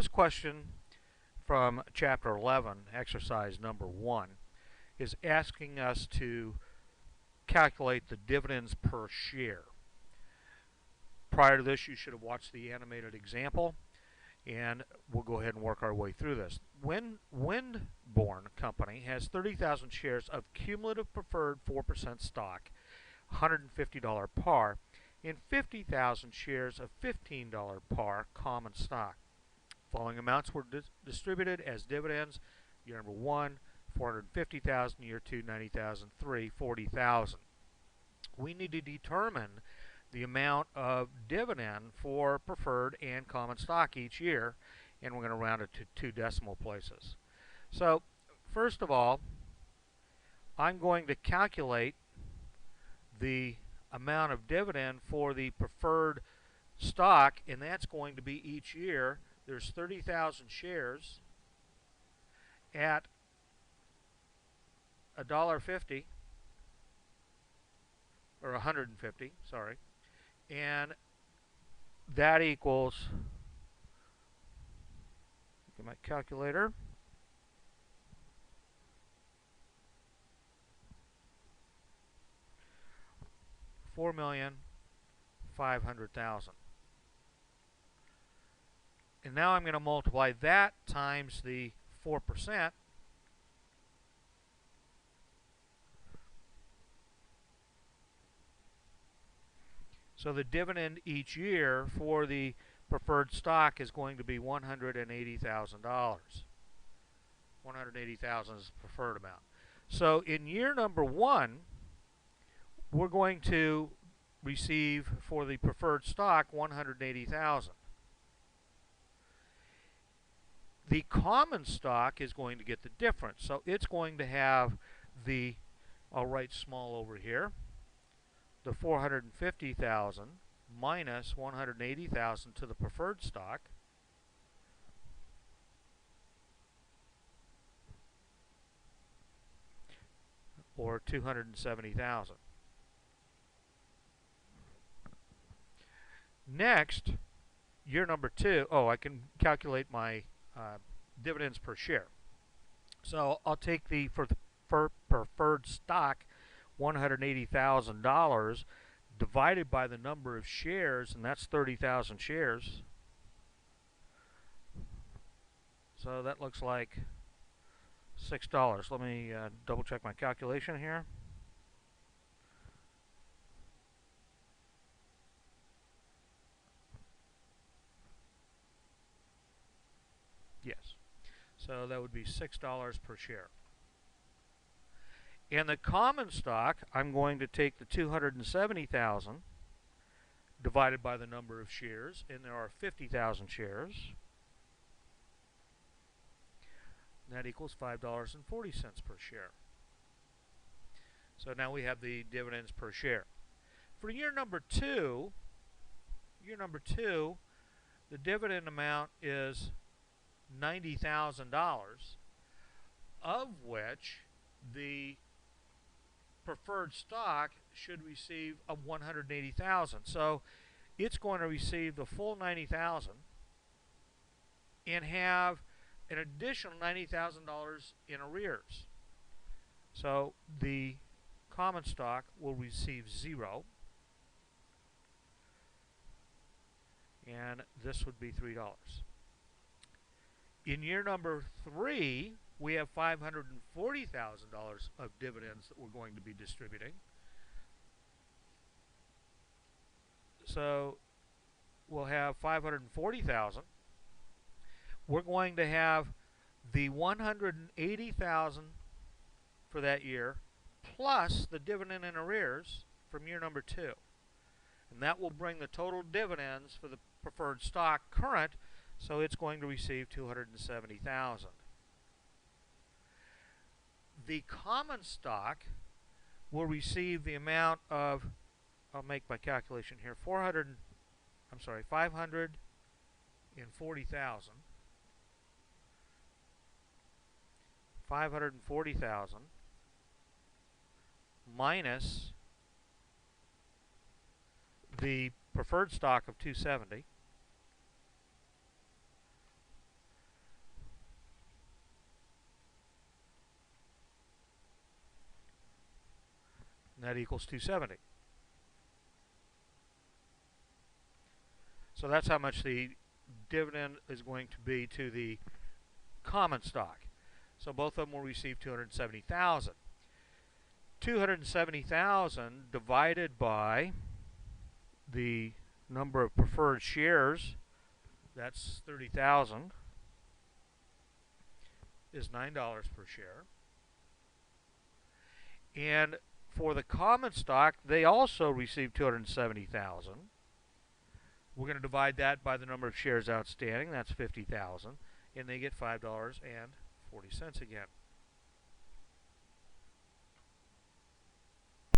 This question from Chapter 11, exercise number 1, is asking us to calculate the dividends per share. Prior to this, you should have watched the animated example, and we'll go ahead and work our way through this. Windborne Company has 30,000 shares of cumulative preferred 4% stock, $150 par, and 50,000 shares of $15 par common stock. Following amounts were distributed as dividends. Year number 1, 450,000. Year 2, 90,000. 3, 40,000. We need to determine the amount of dividend for preferred and common stock each year, and we're going to round it to 2 decimal places. So, first of all, I'm going to calculate the amount of dividend for the preferred stock, and that's going to be each year. There's 30,000 shares at $1.50, or 150, sorry, and that equals, look at my calculator, $4,500,000. And now I'm going to multiply that times the 4%. So the dividend each year for the preferred stock is going to be $180,000. $180,000 is the preferred amount. So in year number 1, we're going to receive for the preferred stock $180,000. The common stock is going to get the difference. So it's going to have the, I'll write small over here, the 450,000 minus 180,000 to the preferred stock, or 270,000. Next, year number 2, I can calculate my dividends per share. So I'll take the, for preferred stock, $180,000 divided by the number of shares, and that's 30,000 shares. So that looks like $6. Let me double check my calculation here. Yes. So that would be $6 per share. And the common stock, I'm going to take the 270,000 divided by the number of shares, and there are 50,000 shares. That equals $5.40 per share. So now we have the dividends per share. For year number 2, the dividend amount is $90,000, of which the preferred stock should receive a $180,000. So it's going to receive the full $90,000 and have an additional $90,000 in arrears. So the common stock will receive 0, and this would be $3. In year number 3, we have $540,000 of dividends that we're going to be distributing. So we'll have $540,000. We're going to have the $180,000 for that year plus the dividend in arrears from year number 2. And that will bring the total dividends for the preferred stock current, so it's going to receive $270,000. The common stock will receive the amount of, I'll make my calculation here, 540,000 540,000 minus the preferred stock of 270 That equals 270. So that's how much the dividend is going to be to the common stock. So both of them will receive 270,000. 270,000 divided by the number of preferred shares, that's 30,000, is $9 per share. And for the common stock, they also receive 270,000. We're going to divide that by the number of shares outstanding, that's 50,000, and they get $5.40 again.